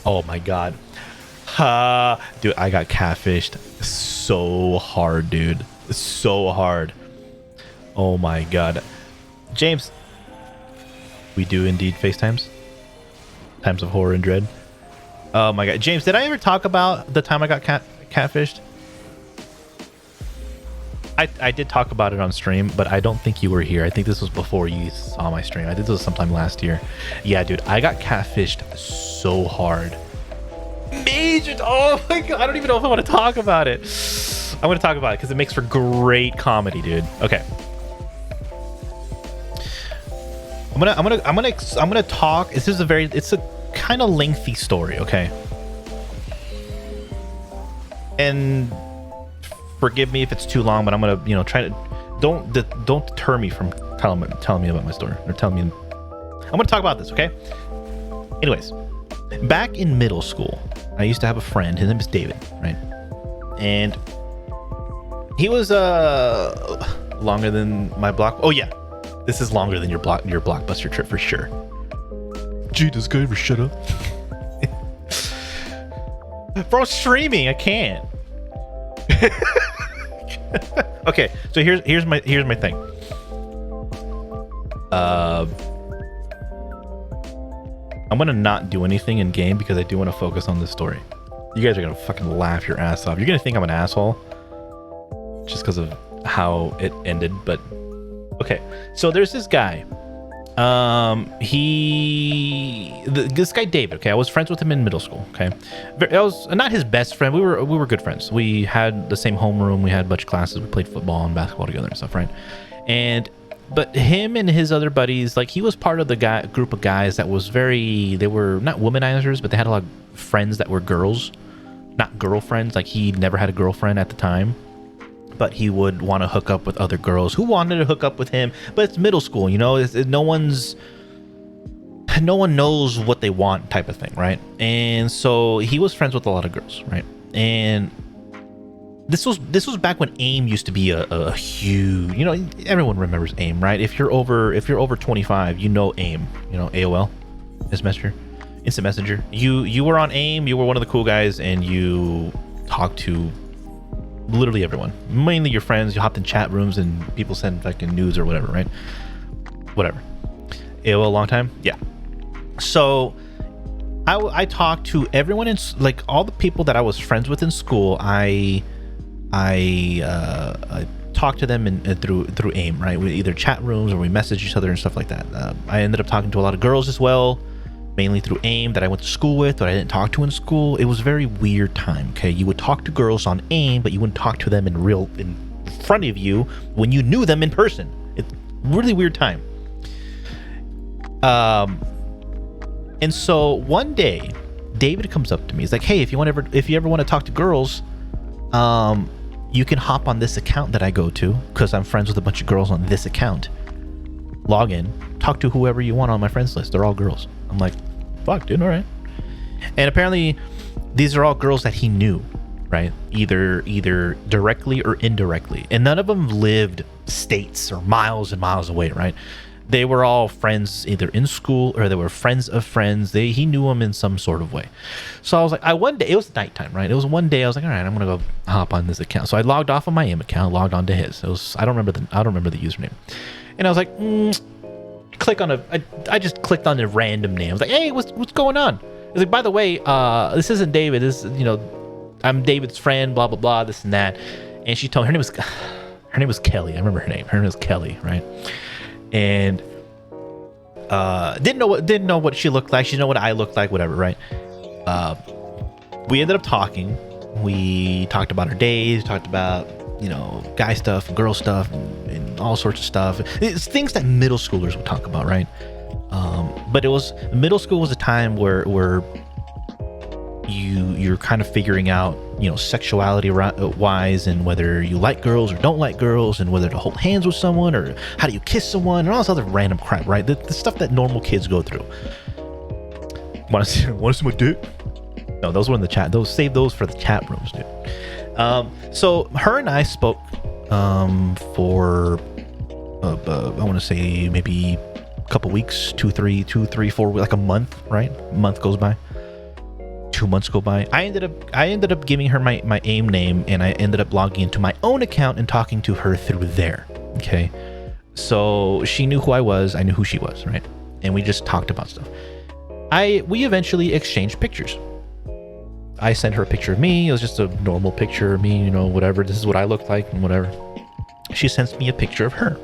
Oh my god. Dude, I got catfished so hard, dude. So hard. Oh my god. James, we do indeed FaceTimes. Times of horror and dread. Oh my god. James, did I ever talk about the time I got catfished? I did talk about it on stream, but I don't think you were here. I think this was before you saw my stream. I think this was sometime last year. Yeah, dude, I got catfished so hard. Major. Oh my god, I don't even know if I want to talk about it. I want to talk about it because it makes for great comedy, dude. Okay. I'm gonna talk. This is it's a kind of lengthy story, okay? And forgive me if it's too long, but I'm gonna, you know, try to don't deter me from telling me about my story or telling me. I'm gonna talk about this, okay? Anyways, back in middle school, I used to have a friend. His name is David, right? And he was longer than my block. Oh yeah, this is longer than your blockbuster trip for sure. Gee, this guy ever shut up? Bro, streaming, I can't. Okay, so here's my thing. I'm gonna not do anything in game because I do want to focus on this story. You guys are gonna fucking laugh your ass off. You're gonna think I'm an asshole just because of how it ended. But okay, so there's this guy. This guy David. Okay, I was friends with him in middle school. Okay, I was not his best friend. We were good friends. We had the same homeroom. We had a bunch of classes. We played football and basketball together and stuff, right? But him and his other buddies, like, he was part of the group of guys that was they were not womanizers, but they had a lot of friends that were girls, not girlfriends. Like, he never had a girlfriend at the time, but he would want to hook up with other girls who wanted to hook up with him. But it's middle school, you know, no one knows what they want type of thing, right? And so he was friends with a lot of girls, right? And this was back when AIM used to be a huge, you know, everyone remembers AIM, right? If you're over 25, you know AIM, you know, AOL, Instant Messenger. You were on AIM, you were one of the cool guys, and you talked to literally everyone, mainly your friends. You hopped in chat rooms and people send fucking news or whatever, right? Whatever. AOL, a long time, yeah. So I talked to everyone in, like, all the people that I was friends with in school. I talked to them through AIM, right? We either chat rooms or we message each other and stuff like that. I ended up talking to a lot of girls as well, mainly through AIM that I went to school with, but I didn't talk to in school. It was a very weird time. Okay, you would talk to girls on AIM, but you wouldn't talk to them in front of you when you knew them in person. It's a really weird time. And so one day, David comes up to me. He's like, "Hey, if you ever want to talk to girls, you can hop on this account that I go to because I'm friends with a bunch of girls on this account. Log in, talk to whoever you want on my friends list. They're all girls." I'm like, "Fuck, dude, all right." And apparently, these are all girls that he knew, right? Either directly or indirectly, and none of them lived states or miles and miles away, right? They were all friends either in school or they were friends of friends. He knew them in some sort of way. So I was like, one day, it was nighttime, right? It was one day I was like, all right, I'm gonna go hop on this account. So I logged off on my AIM account, logged on to his. I don't remember the username. And I was like, I just clicked on a random name. I was like, "Hey, what's going on?" It's like, "By the way, this isn't David. This, you know, I'm David's friend, blah blah blah, this and that." And she told me her name was Kelly. I remember her name. Her name was Kelly, right? And didn't know what she looked like. She didn't know what I looked like, whatever, right? We ended up talking. We talked about our days, talked about, you know, guy stuff and girl stuff and all sorts of stuff. It's things that middle schoolers would talk about, right? But middle school was a time where you're kind of figuring out, you know, sexuality wise, and whether you like girls or don't like girls, and whether to hold hands with someone or how do you kiss someone and all this other random crap, right? The stuff that normal kids go through. Want to see my dick? No, those were in the chat. Save those for the chat rooms, dude. So her and I spoke for I want to say maybe a couple weeks, 2, 3, 4, like a month, right? A month goes by. 2 months go by. I ended up giving her my AIM name, and I ended up logging into my own account and talking to her through there. Okay, so she knew who I was, I knew who she was, right? And we just talked about stuff. We eventually exchanged pictures. I sent her a picture of me. It was just a normal picture of me, you know, whatever. This is what I looked like and whatever. She sends me a picture of her.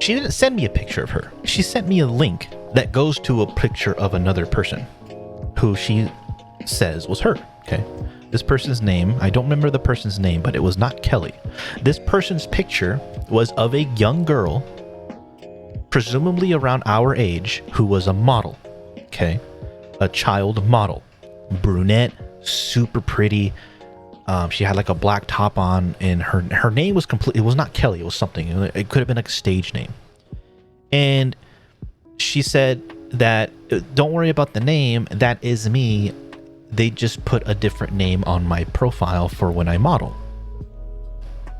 She didn't send me a picture of her. She sent me a link that goes to a picture of another person who she says was her. Okay. This person's name, I don't remember the person's name, but it was not Kelly. This person's picture was of a young girl, presumably around our age, who was a model. Okay. A child model. Brunette, super pretty. She had like a black top on, and her name was it was not Kelly, it was something. It could have been like a stage name. And she said that, don't worry about the name, that is me. They just put a different name on my profile for when I model.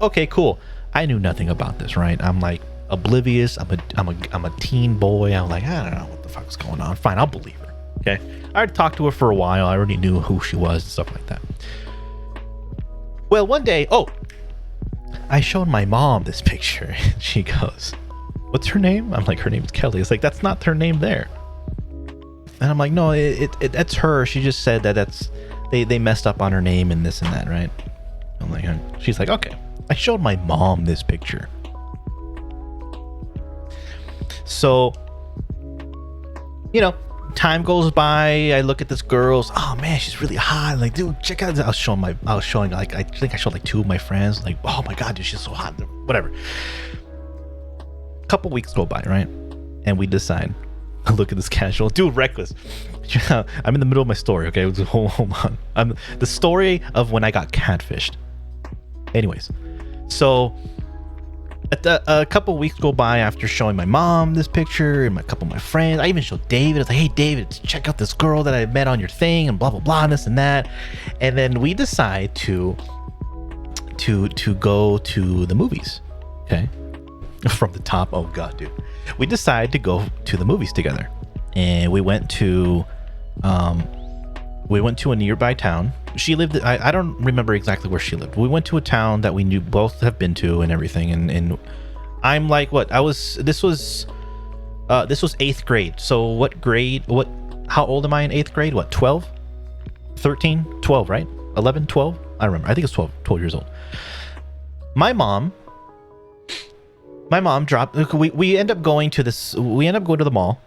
Okay, cool. I knew nothing about this, right? I'm like oblivious. I'm a teen boy. I'm like, I don't know what the fuck's going on. Fine, I'll believe her. Okay. I already talked to her for a while. I already knew who she was and stuff like that. Well, one day, I showed my mom this picture, and she goes, "What's her name?" I'm like, "Her name's Kelly." It's like, that's not her name there. And I'm like, "No, that's her. She just said that they messed up on her name and this and that, right?" I'm like, she's like, "Okay." I showed my mom this picture. So, you know, time goes by. I look at this girl's. Oh man, she's really hot. I'm like, dude, check out this. I was showing like, I think I showed like 2 of my friends. Like, oh my god, dude, she's so hot. Whatever. A couple weeks go by, right? And we decide. I look at this casual dude, reckless. I'm in the middle of my story. Okay, hold on. I'm the story of when I got catfished. Anyways, so a couple weeks go by after showing my mom this picture and a couple of my friends. I even showed David. I was like, "Hey, David, check out this girl that I met on your thing," and blah blah blah, and this and that. And then we decide to go to the movies. Okay, from the top. Oh god, dude. We decided to go to the movies together, and we went to a nearby town. She lived, I don't remember exactly where she lived. We went to a town that we knew both have been to and everything. And I'm like, this was 8th grade. So how old am I in 8th grade? 12, 13, 12, right? 11, 12. I don't remember. I think it's 12 years old. My mom dropped, we end up going to the mall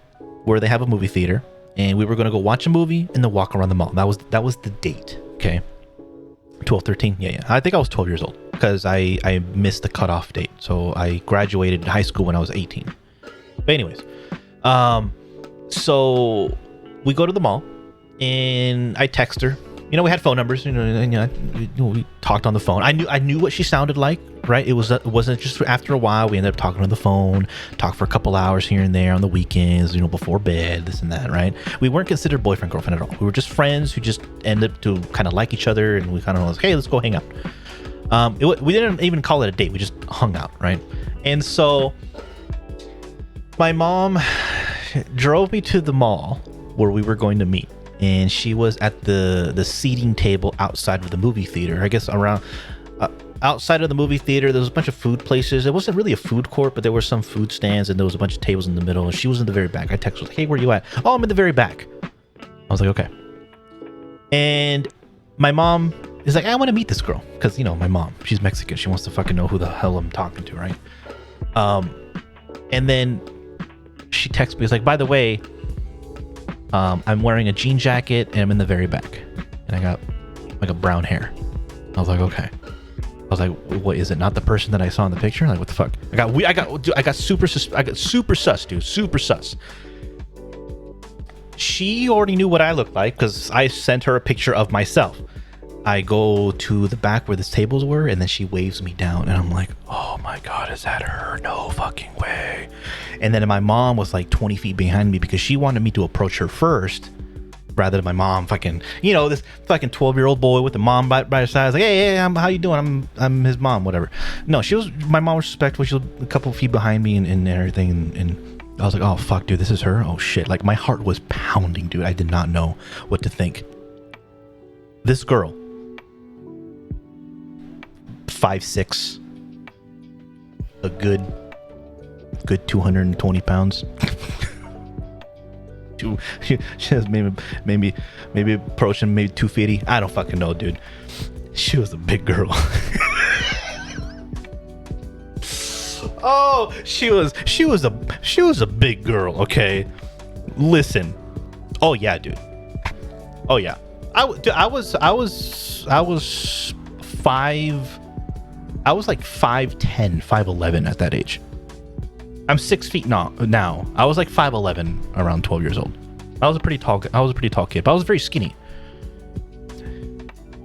where they have a movie theater, and we were going to go watch a movie and then walk around the mall. That was the date. Okay. 12, 13. Yeah. I think I was 12 years old because I missed the cutoff date. So I graduated high school when I was 18. But anyways, so we go to the mall and I text her. You know, we had phone numbers, and we talked on the phone. I knew what she sounded like, right? It wasn't just after a while. We ended up talking on the phone, talked for a couple hours here and there on the weekends, before bed, this and that, right? We weren't considered boyfriend, girlfriend at all. We were just friends who just ended up to kind of like each other, and we kind of was, hey, let's go hang out. We didn't even call it a date. We just hung out, right? And so my mom drove me to the mall where we were going to meet. And she was at the seating table outside of the movie theater. I guess around outside of the movie theater, there was a bunch of food places. It wasn't really a food court, but there were some food stands, and there was a bunch of tables in the middle. And she was in the very back. I texted her, like, "Hey, where you at?" "Oh, I'm in the very back." I was like, "Okay." And my mom is like, "I want to meet this girl," because my mom, she's Mexican. She wants to fucking know who the hell I'm talking to, right? And then she texts me. It's like, "By the way, I'm wearing a jean jacket and I'm in the very back, and I got like a brown hair." I was like, "Okay." I was like, "What is it? Not the person that I saw in the picture?" Like, what the fuck? I got super sus, dude. Super sus. She already knew what I looked like because I sent her a picture of myself. I go to the back where the tables were, and then she waves me down, and I'm like, "Oh my god, is that her? No fucking way." And then my mom was like 20 feet behind me because she wanted me to approach her first rather than my mom fucking, this fucking 12-year-old boy with the mom by her side. I was like, hey, how you doing? I'm his mom, whatever. No, my mom was respectful. She was a couple feet behind me and everything, and I was like, oh fuck, dude, this is her. Oh shit. Like my heart was pounding, dude. I did not know what to think. This girl, 5'6", a good 220 pounds. She has maybe approaching maybe 250. I don't fucking know, dude. She was a big girl. Oh, she was a big girl. Okay, listen. Oh yeah, dude. Oh yeah. I was like 5'10", 5'11" at that age. I'm 6 feet now. I was like 5'11" around 12 years old. I was a pretty tall kid, but I was very skinny.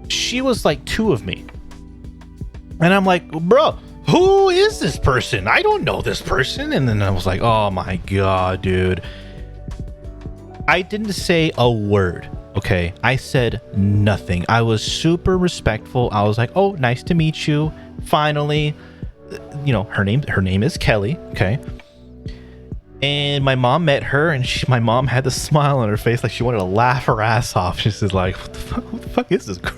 She was like 2 of me. And I'm like, bro, who is this person? I don't know this person. And then I was like, oh my God, dude. I didn't say a word. Okay. I said nothing. I was super respectful. I was like, oh, nice to meet you. Finally. You know, her name is Kelly. Okay. And my mom met her, and my mom had this smile on her face, like she wanted to laugh her ass off. She's just like, what the fuck? Who the fuck is this girl?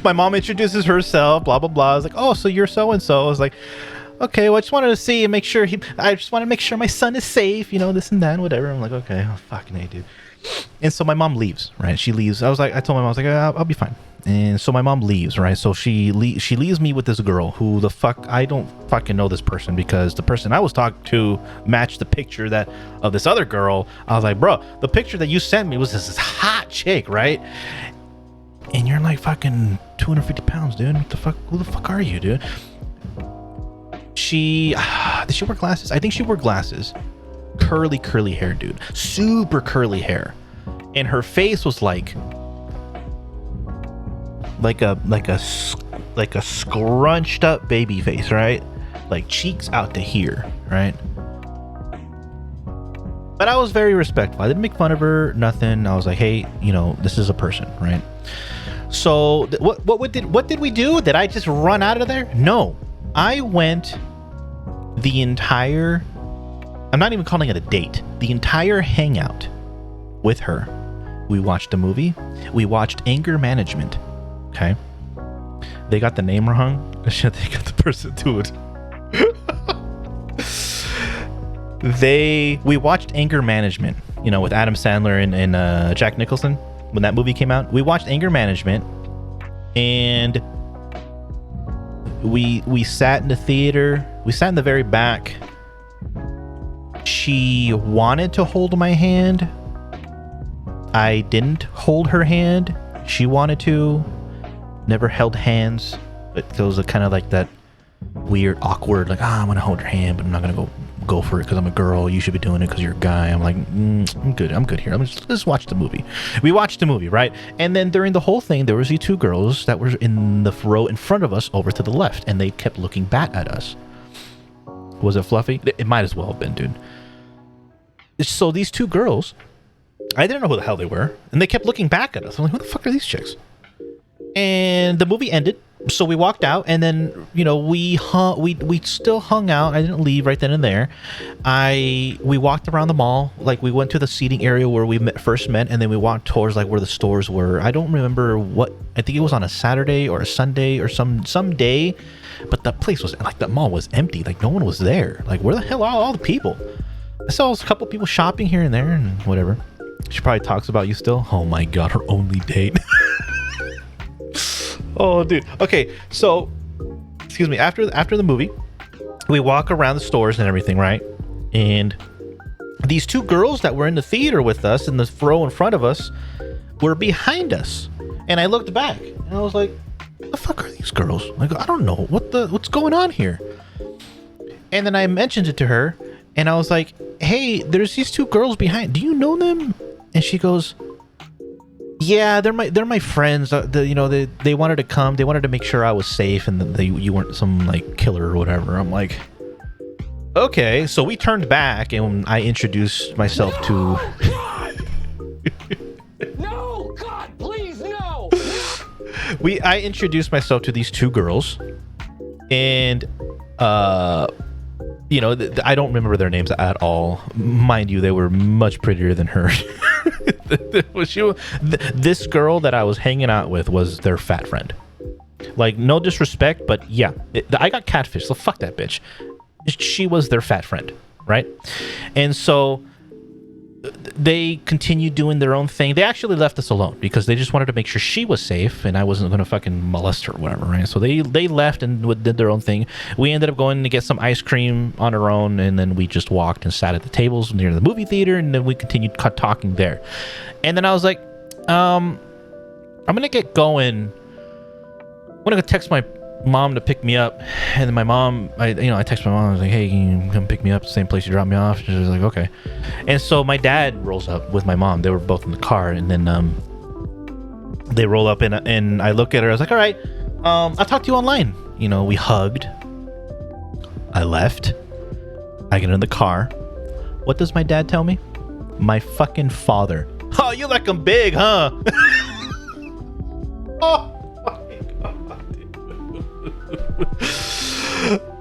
My mom introduces herself, blah blah blah. I was like, oh, so you're so and so. I was like, okay, well, I just wanted to see and make sure I just want to make sure my son is safe, you know, this and that, and whatever. I'm like, okay, oh, fucking A, dude. And so my mom leaves, right? She leaves. I told my mom, I was like, I'll be fine. And so my mom leaves, right? So she leaves me with this girl who the fuck, I don't fucking know this person, because the person I was talking to matched the picture of this other girl. I was like, bro, the picture that you sent me was this hot chick, right? And you're like fucking 250 pounds, dude. What the fuck? Who the fuck are you, dude? Did she wear glasses? I think she wore glasses. Curly hair, dude. Super curly hair. And her face was like a scrunched up baby face, right? Like cheeks out to here, right? But I was very respectful. I didn't make fun of her, nothing. I was like, hey, you know, this is a person, right? So what did we do? Did I just run out of there? No. I went the entire, I'm not even calling it a date, the entire hangout with her. We watched a movie. We watched Anger Management. Okay. They got the name wrong. They got the person to it. We watched Anger Management, you know, with Adam Sandler and Jack Nicholson. When that movie came out, we watched Anger Management, and we sat in the theater. We sat in the very back. She wanted to hold my hand. I didn't hold her hand. She wanted to. Never held hands, but it was kind of like that weird, awkward, like, I'm gonna hold your hand, but I'm not gonna go for it because I'm a girl. You should be doing it because you're a guy. I'm like, I'm good here. Let's watch the movie. We watched the movie, right? And then during the whole thing, there was these 2 girls that were in the row in front of us over to the left, and they kept looking back at us. Was it Fluffy? It might as well have been, dude. So these 2 girls, I didn't know who the hell they were, and they kept looking back at us. I'm like, who the fuck are these chicks? And the movie ended, so we walked out, and then, you know, we still hung out. I didn't leave right then and there. We walked around the mall, like we went to the seating area where we first met, and then we walked towards like where the stores were. I don't remember what. I think it was on a Saturday or a Sunday or some day, but the place was like, the mall was empty. Like no one was there. Like where the hell are all the people? I saw a couple people shopping here and there and whatever. She probably talks about you still. Oh my God, her only date. Oh, dude. Okay, so, excuse me. After the movie, we walk around the stores and everything, right? And these 2 girls that were in the theater with us in the row in front of us were behind us. And I looked back, and I was like, what the fuck are these girls? Like, I don't know. What's going on here? And then I mentioned it to her, and I was like, hey, there's these 2 girls behind. Do you know them? And she goes, yeah, they're my friends. You know, they wanted to come. They wanted to make sure I was safe and that you weren't some like killer or whatever. I'm like, okay. So we turned back and I introduced myself to. No, God, please, no. I introduced myself to these 2 girls, and you know, I don't remember their names at all. Mind you, they were much prettier than her. This girl that I was hanging out with was their fat friend. Like, no disrespect, but yeah, I got catfished, so fuck that bitch. She was their fat friend, right? And so they continued doing their own thing. They actually left us alone because they just wanted to make sure she was safe and I wasn't going to fucking molest her or whatever, right? So they left and did their own thing. We ended up going to get some ice cream on our own, and then we just walked and sat at the tables near the movie theater, and then we continued talking there. And then I was like, I'm going to get going. I'm going to text my mom to pick me up. And then my mom, I text my mom. I was like, hey, can you come pick me up at the same place you dropped me off? She was like, okay. And so my dad rolls up with my mom. They were both in the car, and then they roll up, and I look at her. I was like, all right, I'll talk to you online. You know, we hugged. I left. I get in the car. What does my dad tell me? My fucking father. Oh, you like him big, huh? Oh.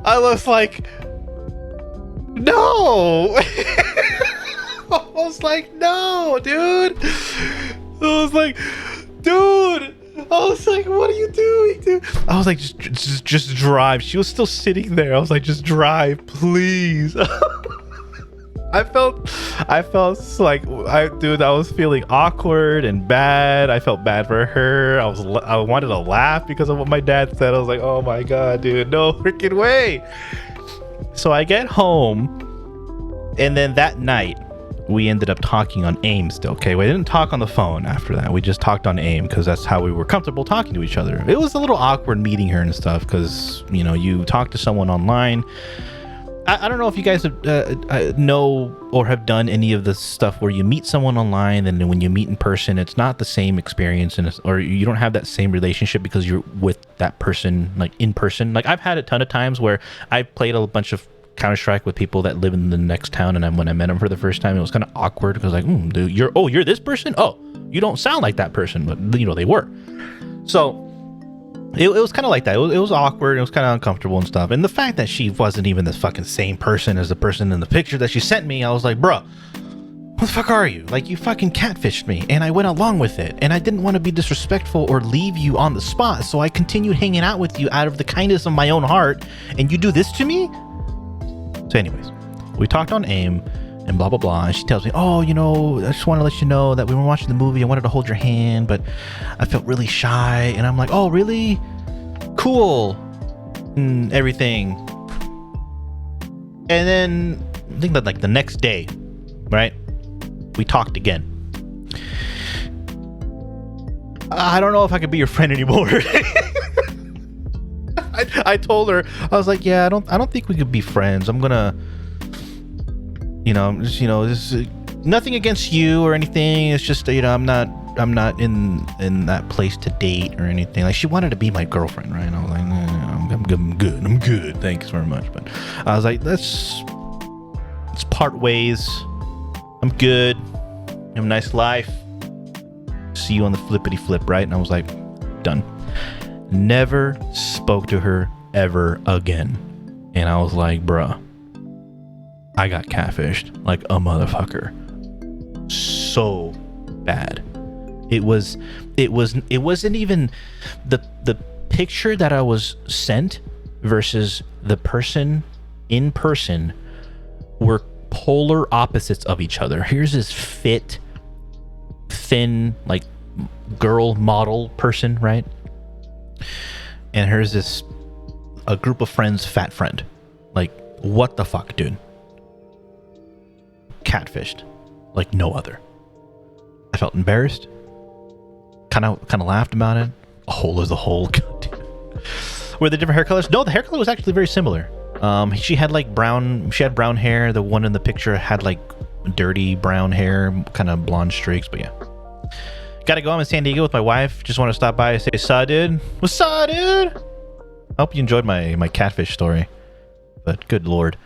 I was like, no. I was like, no, dude. I was like, dude. I was like, what are you doing, dude? I was like, just drive. She was still sitting there. I was like, just drive, please. I felt like I was feeling awkward and bad. I felt bad for her. I wanted to laugh because of what my dad said. I was like, oh my god, dude, no freaking way. So I get home, and then that night we ended up talking on AIM still. Okay, we didn't talk on the phone after that. We just talked on AIM because that's how we were comfortable talking to each other. It was a little awkward meeting her and stuff because, you know, you talk to someone online. I don't know if you guys know or have done any of the stuff where you meet someone online and then when you meet in person, it's not the same experience, or you don't have that same relationship because you're with that person, like in person. Like, I've had a ton of times where I played a bunch of Counter-Strike with people that live in the next town, and when I met them for the first time, it was kind of awkward because like, dude, you're this person? Oh, you don't sound like that person, but you know, they were. So it was kind of like that. It was awkward. It was kind of uncomfortable and stuff. And the fact that she wasn't even the fucking same person as the person in the picture that she sent me, I was like, bro, what the fuck are you? Like, you fucking catfished me, and I went along with it, and I didn't want to be disrespectful or leave you on the spot, so I continued hanging out with you out of the kindness of my own heart, and you do this to me? So anyways, we talked on AIM and blah blah blah, and she tells me, oh, you know, I just want to let you know that we were watching the movie. I wanted to hold your hand, but I felt really shy. And I'm like, oh, really? Cool. And everything. And then I think that like the next day, right, we talked again. I don't know if I could be your friend anymore. I told her, I was like, yeah, I don't think we could be friends. I'm gonna, this nothing against you or anything. It's just, I'm not in that place to date or anything. Like, she wanted to be my girlfriend, right? And I was like, no, I'm good. Thanks very much. But I was like, let's part ways. I'm good. You have a nice life. See you on the flippity flip, right? And I was like, done. Never spoke to her ever again. And I was like, bruh, I got catfished like a motherfucker. So bad. It wasn't even the picture that I was sent versus the person in person were polar opposites of each other. Here's this fit, thin, like girl model person, right? And here's this a group of friends, fat friend. Like, what the fuck, dude? Catfished like no other. I felt embarrassed. Kind of laughed about it. A hole is a hole. Were the different hair colors? No, the hair color was actually very similar. She had brown hair. The one in the picture had like dirty brown hair, kind of blonde streaks, but yeah. Gotta go. I'm in San Diego with my wife. Just want to stop by and say, "Saw, dude. What's up, dude?" I hope you enjoyed my catfish story. But good lord.